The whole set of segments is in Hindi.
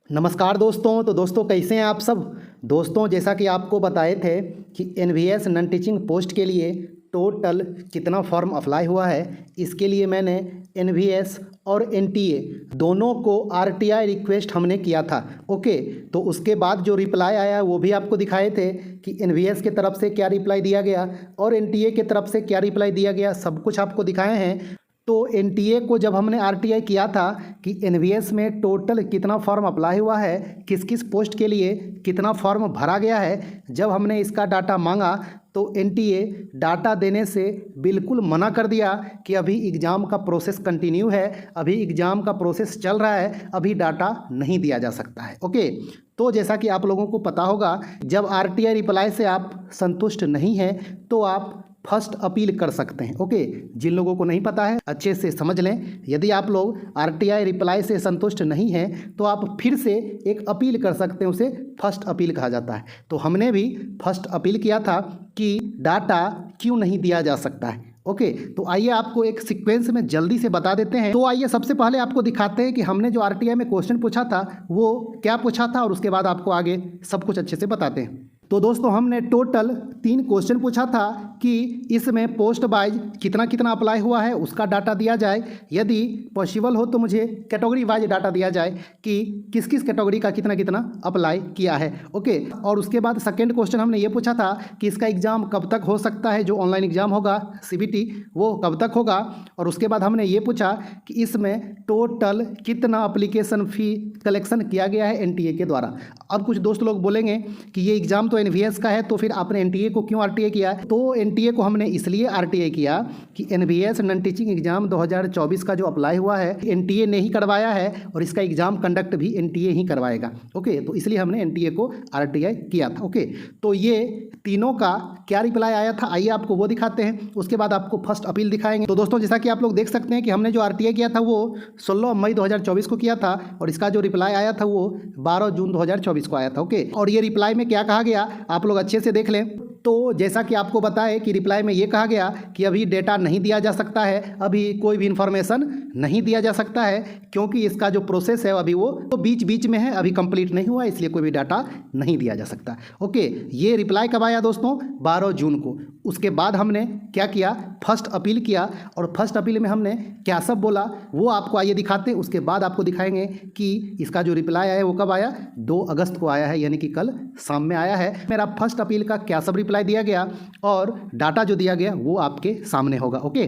नमस्कार दोस्तों। तो दोस्तों कैसे हैं आप सब। दोस्तों जैसा कि आपको बताए थे कि एनवीएस नॉन टीचिंग पोस्ट के लिए टोटल कितना फॉर्म अप्लाई हुआ है, इसके लिए मैंने एनवीएस और एनटीए दोनों को आरटीआई रिक्वेस्ट हमने किया था। ओके, तो उसके बाद जो रिप्लाई आया वो भी आपको दिखाए थे कि एनवीएस के तरफ से क्या रिप्लाई दिया गया और एनटीए के तरफ से क्या रिप्लाई दिया गया, सब कुछ आपको दिखाए हैं। तो एनटीए को जब हमने आरटीआई किया था कि एनवीएस में टोटल कितना फॉर्म अप्लाई हुआ है, किस किस पोस्ट के लिए कितना फॉर्म भरा गया है, जब हमने इसका डाटा मांगा तो एनटीए डाटा देने से बिल्कुल मना कर दिया कि अभी एग्ज़ाम का प्रोसेस कंटिन्यू है, अभी एग्ज़ाम का प्रोसेस चल रहा है, अभी डाटा नहीं दिया जा सकता है। ओके, तो जैसा कि आप लोगों को पता होगा, जब आरटीआई रिप्लाई से आप संतुष्ट नहीं हैं तो आप फर्स्ट अपील कर सकते हैं। ओके, जिन लोगों को नहीं पता है अच्छे से समझ लें। यदि आप लोग आरटीआई रिप्लाई से संतुष्ट नहीं हैं तो आप फिर से एक अपील कर सकते हैं, उसे फर्स्ट अपील कहा जाता है। तो हमने भी फर्स्ट अपील किया था कि डाटा क्यों नहीं दिया जा सकता है। ओके, तो आइए आपको एक सीक्वेंस में जल्दी से बता देते हैं। तो आइए सबसे पहले आपको दिखाते हैं कि हमने जो आरटीआई में क्वेश्चन पूछा था वो क्या पूछा था, और उसके बाद आपको आगे सब कुछ अच्छे से बताते हैं। तो दोस्तों हमने टोटल 3 क्वेश्चन पूछा था कि इसमें पोस्ट वाइज कितना कितना अप्लाई हुआ है उसका डाटा दिया जाए, यदि पॉसिबल हो तो मुझे कैटेगरी वाइज डाटा दिया जाए कि किस किस कैटेगरी का कितना कितना अप्लाई किया है। ओके, और उसके बाद सेकेंड क्वेश्चन हमने ये पूछा था कि इसका एग्ज़ाम कब तक हो सकता है, जो ऑनलाइन एग्ज़ाम होगा सीबीटी वो कब तक होगा। और उसके बाद हमने ये पूछा कि इसमें टोटल कितना अप्लीकेशन फ़ी कलेक्शन किया गया है एनटीए के द्वारा। अब कुछ दोस्त लोग बोलेंगे कि ये एग्ज़ाम तो एनवीएस का है तो फिर आपने एनटीए को क्यों आरटीआई किया है। तो एनटीए को हमने इसलिए आरटीआई किया कि एनवीएस नॉन टीचिंग एग्जाम 2024 का जो अप्लाई हुआ है एनटीए ने ही करवाया है और इसका एग्जाम कंडक्ट भी एनटीए ही करवाएगा। ओके, तो इसलिए हमने एनटीए को आरटीआई किया था। ओके, तो ये तीनों का क्या रिप्लाई आया था आइए आपको वो दिखाते हैं, उसके बाद आपको फर्स्ट अपील दिखाएंगे। तो दोस्तों जैसा कि आप लोग देख सकते हैं कि हमने जो आरटीआई किया था वो 16 मई 2024 को किया था और इसका जो रिप्लाई आया था वो 12 जून 2024 को आया था। ओके, और ये रिप्लाई में क्या कहा गया आप लोग अच्छे से देख लें। तो जैसा कि आपको बताएं कि रिप्लाई में ये कहा गया कि अभी डेटा नहीं दिया जा सकता है, अभी कोई भी इंफॉर्मेशन नहीं दिया जा सकता है क्योंकि इसका जो प्रोसेस है अभी वो तो बीच बीच में है, अभी कंप्लीट नहीं हुआ, इसलिए कोई भी डाटा नहीं दिया जा सकता। ओके, ये रिप्लाई कब आया दोस्तों, 12 जून को। उसके बाद हमने क्या किया, फर्स्ट अपील किया और फर्स्ट अपील में हमने क्या सब बोला वो आपको आइए दिखाते हैं। उसके बाद आपको दिखाएंगे कि इसका जो रिप्लाई आया है वो कब आया, 2 अगस्त को आया है, यानी कि कल शाम में आया है। मेरा फर्स्ट अपील का क्या सब रिप्लाई दिया गया और डाटा जो दिया गया वो आपके सामने होगा। ओके,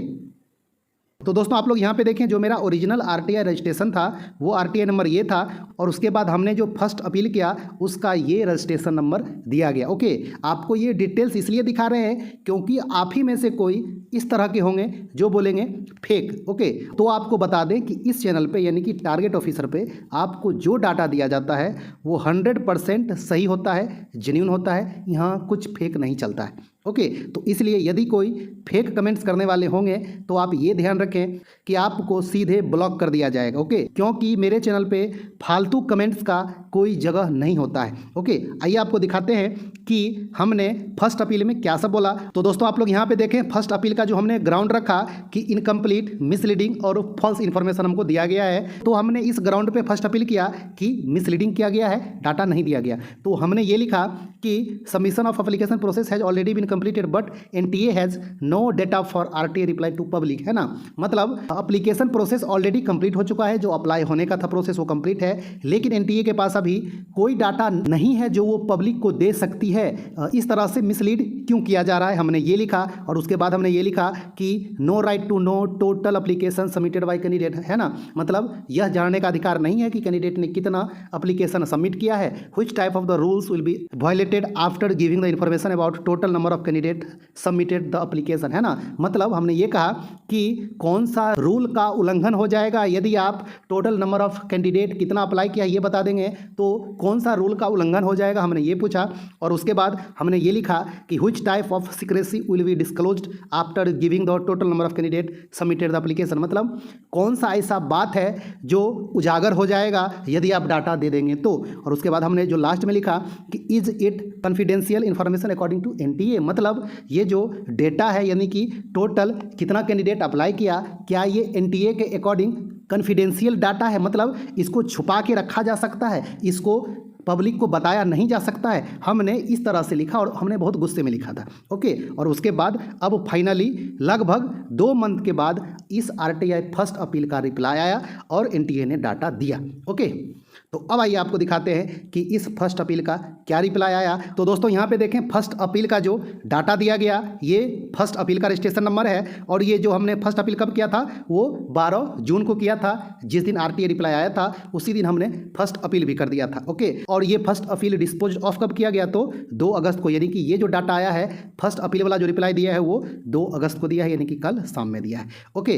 तो दोस्तों आप लोग यहाँ पे देखें, जो मेरा ओरिजिनल आरटीआई रजिस्ट्रेशन था वो आरटीआई नंबर ये था और उसके बाद हमने जो फर्स्ट अपील किया उसका ये रजिस्ट्रेशन नंबर दिया गया। ओके, आपको ये डिटेल्स इसलिए दिखा रहे हैं क्योंकि आप ही में से कोई इस तरह के होंगे जो बोलेंगे फेक। ओके, तो आपको बता दें कि इस चैनल पे यानी कि टारगेट ऑफिसर पे आपको जो डाटा दिया जाता है वो 100% सही होता है, जेन्युइन होता है, यहाँ कुछ फेक नहीं चलता है। ओके, तो इसलिए यदि कोई फेक कमेंट्स करने वाले होंगे तो आप ये ध्यान रखें कि आपको सीधे ब्लॉक कर दिया जाएगा। ओके, क्योंकि मेरे चैनल पे फालतू कमेंट्स का कोई जगह नहीं होता है। ओके, आइए आपको दिखाते हैं कि हमने फर्स्ट अपील में क्या सब बोला। तो दोस्तों आप लोग यहाँ पे देखें, फर्स्ट अपील का जो हमने ग्राउंड रखा कि इनकम्प्लीट, मिसलीडिंग और फॉल्स इन्फॉर्मेशन हमको दिया गया है, तो हमने इस ग्राउंड पे फर्स्ट अपील किया कि मिसलीडिंग किया गया है, डाटा नहीं दिया गया। तो हमने ये लिखा कि submission of application process has already been completed but NTA has no data for RTI reply to public, है ना। मतलब एप्लीकेशन प्रोसेस ऑलरेडी कंप्लीट हो चुका है, जो अप्लाई होने का था प्रोसेस वो कंप्लीट है, लेकिन एनटीए के पास अभी कोई डाटा नहीं है जो वो पब्लिक को दे सकती है। इस तरह से मिसलीड क्यों किया जा रहा है हमने ये लिखा और उसके बाद हमने ये लिखा कि no right to know total application submitted by candidate, है ना। मतलब यह जानने का अधिकार नहीं है कि कैंडिडेट ने कितना एप्लीकेशन सबमिट किया है। Which type of the rules will be violated after giving the information about total number of candidate submitted the application, है ना। मतलब हमने ये कहा कि कौन सा रूल का उल्लंघन हो जाएगा यदि आप टोटल नंबर ऑफ कैंडिडेट कितना अप्लाई किया ये बता देंगे तो कौन सा रूल का उल्लंघन हो जाएगा, हमने ये पूछा। और उसके बाद हमने ये लिखा कि which type of secrecy will be disclosed after giving the total number of candidate submitted the application. मतलब कौन सा ऐसा बात है जो उजागर हो जाएगा यदि आप डाटा दे देंगे तो। और उसके बाद हमने जो लास्ट में लिखा कि is it confidential information according to NTA, मतलब ये जो डेटा है यानी कि टोटल कितना कैंडिडेट अप्लाई किया, क्या ये एनटीए के अकॉर्डिंग कॉन्फिडेंशियल डाटा है, मतलब इसको छुपा के रखा जा सकता है, इसको पब्लिक को बताया नहीं जा सकता है। हमने इस तरह से लिखा और हमने बहुत गुस्से में लिखा था। ओके, और उसके बाद अब फाइनली लगभग 2 मंथ के बाद इस आरटीआई फर्स्ट अपील का रिप्लाई आया और एनटीए ने डाटा दिया। ओके, तो अब आइए आपको दिखाते हैं कि इस फर्स्ट अपील का क्या रिप्लाई आया। तो दोस्तों यहाँ पे देखें, फर्स्ट अपील का जो डाटा दिया गया, ये फर्स्ट अपील का रजिस्ट्रेशन नंबर है और ये जो हमने फर्स्ट अपील कब किया था, वो 12 जून को किया था। जिस दिन आरटीआई रिप्लाई आया था उसी दिन हमने फर्स्ट अपील भी कर दिया था। ओके, और ये फर्स्ट अपील डिस्पोज ऑफ कब किया गया, तो 2 अगस्त को, यानी कि ये जो डाटा आया है फर्स्ट अपील वाला जो रिप्लाई दिया है वो 2 अगस्त को दिया है, यानी कि कल शाम में दिया है। ओके,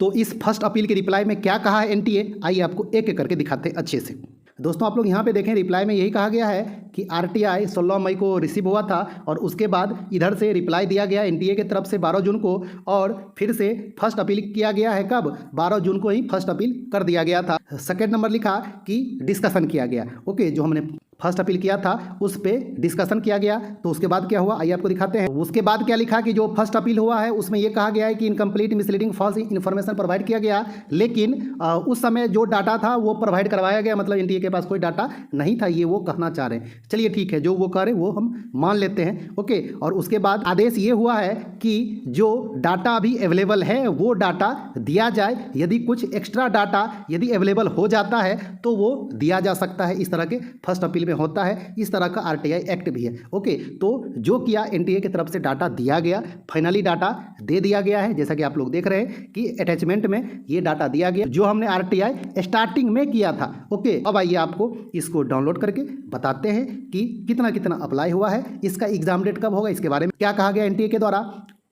तो इस फर्स्ट अपील के रिप्लाई में क्या कहा है एनटीए, आइए आपको एक एक करके दिखाते हैं अच्छे से। दोस्तों आप लोग यहाँ पे देखें, रिप्लाई में यही कहा गया है कि आरटीआई 16 मई को रिसीव हुआ था और उसके बाद इधर से रिप्लाई दिया गया एनटीए की तरफ से 12 जून को, और फिर से फर्स्ट अपील किया गया है कब, 12 जून को ही फर्स्ट अपील कर दिया गया था। सेकेंड नंबर लिखा कि डिस्कशन किया गया। ओके, जो हमने फर्स्ट अपील किया था उस पर डिस्कशन किया गया। तो उसके बाद क्या हुआ, आइए आपको दिखाते हैं। उसके बाद क्या लिखा कि जो फर्स्ट अपील हुआ है उसमें यह कहा गया है कि incomplete misleading false information provide किया गया, लेकिन उस समय जो डाटा था वो प्रोवाइड करवाया गया, मतलब एनटीए के पास कोई डाटा नहीं था, ये वो कहना चाह रहे हैं। चलिए ठीक है, जो वो कह रहे हैं वो हम मान लेते हैं। ओके, और उसके बाद आदेश ये हुआ है कि जो डाटा अभी अवेलेबल है वो डाटा दिया जाए, यदि कुछ एक्स्ट्रा डाटा यदि अवेलेबल हो जाता है तो वो दिया जा सकता है। इस तरह के फर्स्ट अपील में होता है, इस तरह का आरटीआई एक्ट भी है। ओके, तो जो किया एनटीए की तरफ से डाटा दिया गया, फाइनली डाटा दे दिया गया है, जैसा कि आप लोग देख रहे हैं कि अटैचमेंट में ये डाटा दिया गया जो हमने आरटीआई स्टार्टिंग में किया था। ओके, अब आइए आपको इसको डाउनलोड करके बताते हैं कि कितना कितना अप्लाई हुआ है, इसका एग्जाम डेट कब होगा, इसके बारे में क्या कहा गया एनटीए के द्वारा,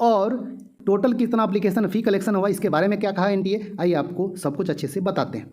और टोटल कितना एप्लीकेशन फी कलेक्शन हुआ इसके बारे में क्या कहा एनटीए। आइए आपको सब कुछ अच्छे से बताते हैं।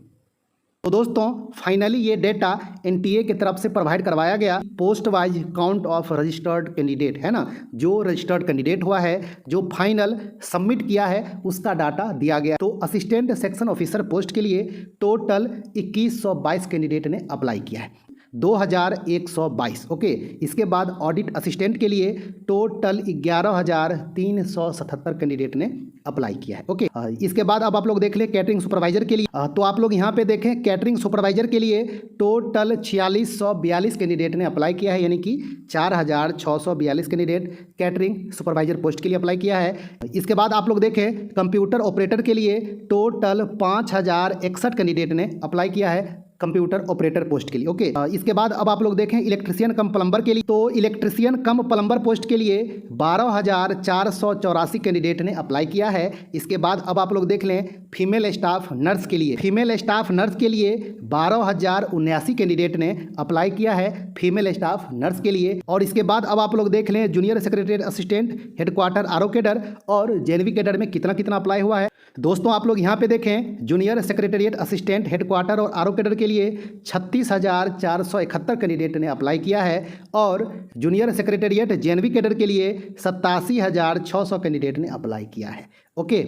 तो दोस्तों फाइनली ये डेटा एनटीए की तरफ से प्रोवाइड करवाया गया। Post wise count of registered candidate है ना, जो रजिस्टर्ड कैंडिडेट हुआ है, जो फाइनल सबमिट किया है उसका डाटा दिया गया। तो असिस्टेंट सेक्शन ऑफिसर पोस्ट के लिए टोटल 2122 कैंडिडेट ने अप्लाई किया है, 2122। ओके, इसके बाद ऑडिट असिस्टेंट के लिए टोटल 11377 कैंडिडेट ने अप्लाई किया है। ओके, इसके बाद अब आप लोग देख लें कैटरिंग सुपरवाइजर के लिए। तो आप लोग यहाँ पे देखें, कैटरिंग सुपरवाइजर के लिए टोटल 4642 कैंडिडेट ने अप्लाई किया है, यानी कि 4642 कैंडिडेट कैटरिंग सुपरवाइजर पोस्ट के लिए अप्लाई किया है। इसके बाद आप लोग देखें कंप्यूटर ऑपरेटर के लिए टोटल 5061 कैंडिडेट ने अप्लाई किया है कंप्यूटर ऑपरेटर पोस्ट के लिए। ओके, इसके बाद अब आप लोग देखें इलेक्ट्रिशियन कम प्लम्बर के लिए। तो इलेक्ट्रिशियन कम प्लम्बर पोस्ट के लिए 12484 कैंडिडेट ने अप्लाई किया है। इसके बाद अब आप लोग देख लें फीमेल स्टाफ नर्स के लिए। फीमेल स्टाफ नर्स के लिए 12079 कैंडिडेट ने अप्लाई किया है फीमेल स्टाफ नर्स के लिए। और इसके बाद अब आप लोग देख लें junior secretary assistant headquarter RO cadre और जेएनवी कैडर में कितना कितना अप्लाई हुआ है। दोस्तों आप लोग यहाँ पे देखें, जूनियर सेक्रेटरीट असिस्टेंट हेडक्वार्टर और आरओ कैडर के लिए 36,471 कैंडिडेट ने अप्लाई किया है और जूनियर सेक्रेटरीट जेएनवी कैडर के लिए 87,600 कैंडिडेट ने अप्लाई किया है। ओके,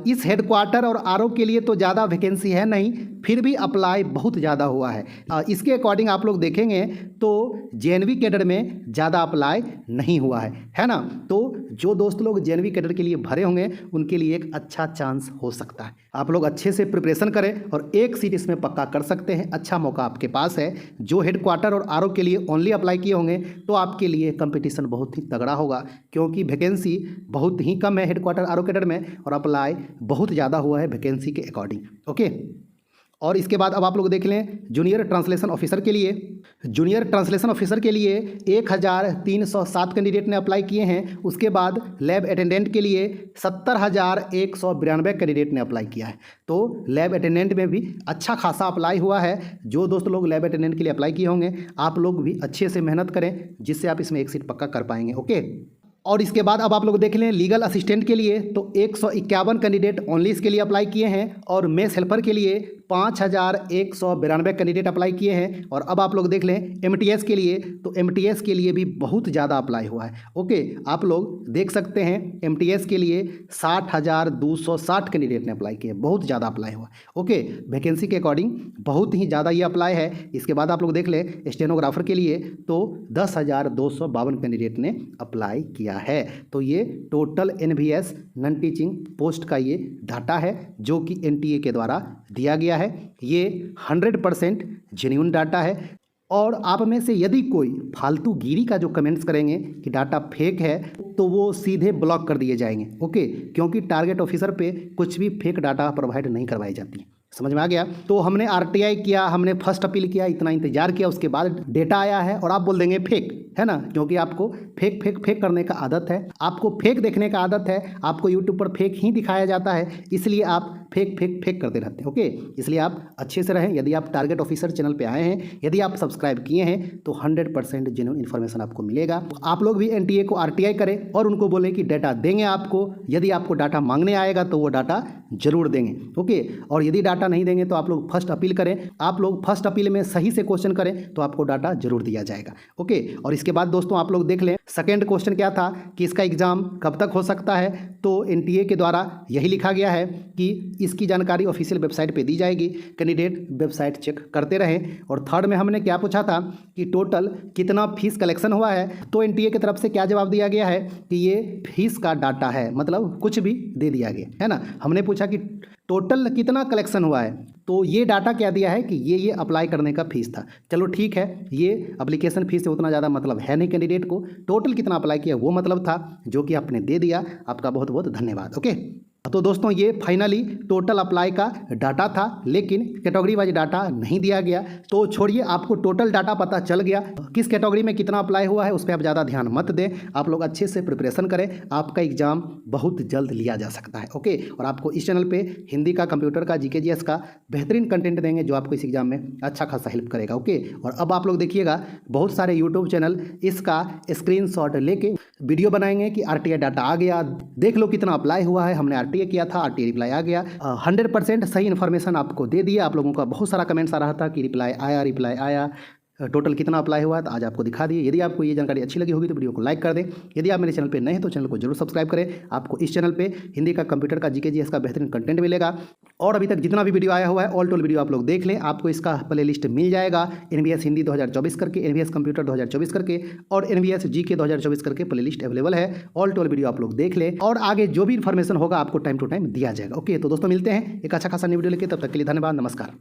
इस हेडक्वार्टर और आरओ के लिए तो ज़्यादा वैकेंसी है नहीं, फिर भी अप्लाई बहुत ज़्यादा हुआ है। इसके अकॉर्डिंग आप लोग देखेंगे तो जेएनवी कैडर में ज़्यादा अप्लाई नहीं हुआ है ना। तो जो दोस्त लोग जेएनवी कैडर के लिए भरे होंगे उनके लिए एक अच्छा चांस हो सकता है। आप लोग अच्छे से प्रिपरेशन करें और एक सीट इसमें पक्का कर सकते हैं, अच्छा मौका आपके पास है। जो हेडक्वार्टर और आरओ के लिए ओनली अप्लाई किए होंगे तो आपके लिए कंपटीशन बहुत ही तगड़ा होगा, क्योंकि वैकेंसी बहुत ही कम है हेडक्वार्टर आरओ कैडर में और अप्लाई बहुत ज़्यादा हुआ है वैकेंसी के अकॉर्डिंग। ओके, और इसके बाद अब आप लोग देख लें जूनियर ट्रांसलेशन ऑफिसर के लिए। जूनियर ट्रांसलेशन ऑफिसर के लिए 1307 कैंडिडेट ने अप्लाई किए हैं। उसके बाद लैब अटेंडेंट के लिए 70,192 कैंडिडेट ने अप्लाई किया है। तो लैब अटेंडेंट में भी अच्छा खासा अप्लाई हुआ है। जो दोस्त लोग लैब अटेंडेंट के लिए अप्लाई किए होंगे आप लोग भी अच्छे से मेहनत करें, जिससे आप इसमें एक सीट पक्का कर पाएंगे। ओके, और इसके बाद अब आप लोग देख लें लीगल असिस्टेंट के लिए तो 151 कैंडिडेट ओनली इसके लिए अप्लाई किए हैं और मेस हेल्पर के लिए 5192 कैंडिडेट अप्लाई किए हैं। और अब आप लोग देख लें MTS के लिए, तो MTS के लिए भी बहुत ज़्यादा अप्लाई हुआ है। ओके, आप लोग देख सकते हैं MTS के लिए 60,260 कैंडिडेट ने अप्लाई किए, बहुत ज़्यादा अप्लाई हुआ। ओके, वैकेंसी के अकॉर्डिंग बहुत ही ज़्यादा ये अप्लाई है। इसके बाद आप लोग देख लें स्टेनोग्राफर के लिए तो 10,252 कैंडिडेट ने अप्लाई किया है। तो ये total NVS non teaching post का ये डाटा है जो कि NTA के द्वारा दिया गया है। ये 100% जेन्युइन डाटा है। और आप में से यदि कोई फालतू गिरी का जो कमेंट्स करेंगे कि डाटा फेक है तो वो सीधे ब्लॉक कर दिए जाएंगे। ओके, क्योंकि टारगेट ऑफिसर पे कुछ भी फेक डाटा प्रोवाइड नहीं करवाई जाती है। समझ में आ गया? तो हमने RTI किया, हमने फर्स्ट अपील किया, इतना इंतजार किया, उसके बाद डेटा आया है और आप बोल देंगे फेक है ना, क्योंकि आपको फेक करने का आदत है, आपको फेक देखने का आदत है, आपको यूट्यूब पर फेक ही दिखाया जाता है, इसलिए आप फेक करते रहते हैं। ओके, इसलिए आप अच्छे से रहें। यदि आप टारगेट ऑफिसर चैनल पे आए हैं, यदि आप सब्सक्राइब किए हैं तो 100% जेन्युइन इन्फॉर्मेशन आपको मिलेगा। आप लोग भी NTA को RTI करें और उनको बोले कि डाटा देंगे आपको। यदि आपको डाटा मांगने आएगा तो वो डाटा जरूर देंगे। ओके, और यदि डाटा नहीं देंगे तो आप लोग फर्स्ट अपील करें। आप लोग फर्स्ट अपील में सही से क्वेश्चन करें तो आपको डाटा जरूर दिया जाएगा। ओके, और इसके बाद दोस्तों आप लोग देख लें सेकेंड क्वेश्चन क्या था कि इसका एग्जाम कब तक हो सकता है। तो NTA के द्वारा यही लिखा गया है कि इसकी जानकारी ऑफिशियल वेबसाइट पे दी जाएगी, कैंडिडेट वेबसाइट चेक करते रहें। और थर्ड में हमने क्या पूछा था कि टोटल कितना फीस कलेक्शन हुआ है, तो NTA की तरफ से क्या जवाब दिया गया है कि ये फीस का डाटा है, मतलब कुछ भी दे दिया गया है ना। हमने पूछा कि टोटल कितना कलेक्शन हुआ है, तो ये डाटा क्या दिया है कि ये अप्लाई करने का फीस था। चलो ठीक है, ये एप्लीकेशन फीस से उतना ज़्यादा मतलब है नहीं कैंडिडेट को, टोटल कितना अप्लाई किया वो मतलब था, जो कि आपने दे दिया। आपका बहुत बहुत धन्यवाद। ओके, तो दोस्तों ये फाइनली टोटल अप्लाई का डाटा था, लेकिन कैटेगरी वाइज डाटा नहीं दिया गया। तो छोड़िए, आपको टोटल डाटा पता चल गया, किस कैटेगरी में कितना अप्लाई हुआ है उस पर आप ज़्यादा ध्यान मत दें। आप लोग अच्छे से प्रिपरेशन करें, आपका एग्जाम बहुत जल्द लिया जा सकता है। ओके, और आपको इस चैनल पे हिंदी का, कंप्यूटर का, GK GS का बेहतरीन कंटेंट देंगे जो आपको इस एग्जाम में अच्छा खासा हेल्प करेगा। ओके, और अब आप लोग देखिएगा बहुत सारे यूट्यूब चैनल इसका स्क्रीनशॉट लेके वीडियो बनाएंगे कि RTI डाटा आ गया, देख लो कितना अप्लाई हुआ है, हमने RTI किया था, RTI रिप्लाई आ गया। 100% सही इन्फॉर्मेशन आपको दे दिया। आप लोगों का बहुत सारा कमेंट्स आ रहा था कि रिप्लाई आया, टोटल कितना अप्लाई हुआ, तो आज आपको दिखा दिए। यदि आपको ये जानकारी अच्छी लगी होगी तो वीडियो को लाइक कर दें। यदि आप मेरे चैनल पे नए हैं तो चैनल को जरूर सब्सक्राइब करें। आपको इस चैनल पे हिंदी का, कंप्यूटर का, GK GS का बेहतरीन कंटेंट मिलेगा। और अभी तक जितना भी वीडियो आया हुआ है ऑल टोल वीडियो आप लोग देख लें, आपको इसका प्लेलिस्ट मिल जाएगा। NVS हिंदी 2024 करके, NVS कंप्यूटर 2024 करके और NVS GK 2024 करके प्लेलिस्ट अवेलेबल है। ऑल टोल वीडियो आप लोग देख लें और आगे जो भी इन्फॉर्मेशन होगा आपको टाइम टू टाइम दिया जाएगा। ओके, तो दोस्तों मिलते हैं एक अच्छा खासा न्यू वीडियो लेके, तब तक के लिए धन्यवाद, नमस्कार।